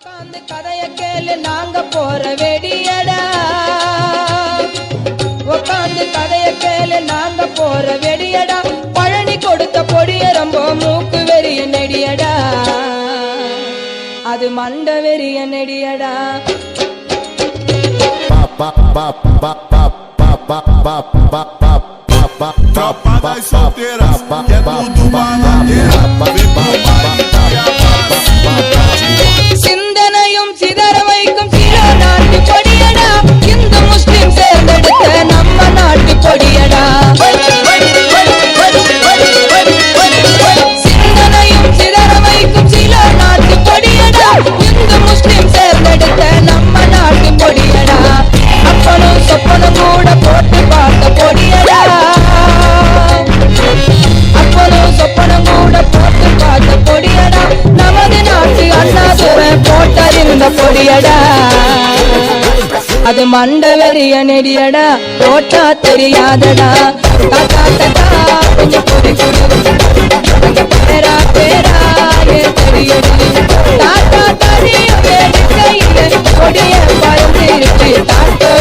உட்காந்து கதைய கேளு நாங்க போற வெடியடா. உட்காந்து கதைய கேளு நாங்க போற வெடியடா. பழனி கொடுத்த பொடிய ரொம்ப மூக்கு வெறிய நெடியடா. அது மண்ட வெறிய நெடியடா. Tropa das solteiras, que é tudo baladeira. Vem pro சிந்தனையும் சிதற வைக்கும் சில நாட்டு பொடியடா. இந்து முஸ்லிம் சேர்ந்தெடுத்த நம்ம நாட்டு பொடியடா. சிந்தனையும் சிதற வைக்கும் சில நாட்டு பொடியடா. இந்து முஸ்லிம் சேர்ந்தெடுத்த நம்ம நாட்டு பொடியடா. அப்பனும் சொப்பனும் கூட போட்டு பார்த்த பொடியடா. அப்பனும் சொப்பனும் கூட போட்டு பார்த்த பொடியடா. நமது நாட்டு அண்ணாதுரை போட்டறிந்த பொடியடா. அது மண்ட வெறிய நெடியடா. போட்டா தெரியாதடா. தாத்தா தாத்தா கொஞ்சம் பொடி கொடு பேரா பேரா ஏ தெரியடி. தாத்தா தனியும் வேடிக்கையில கொடிய பறந்து இருக்கு தாத்தோ.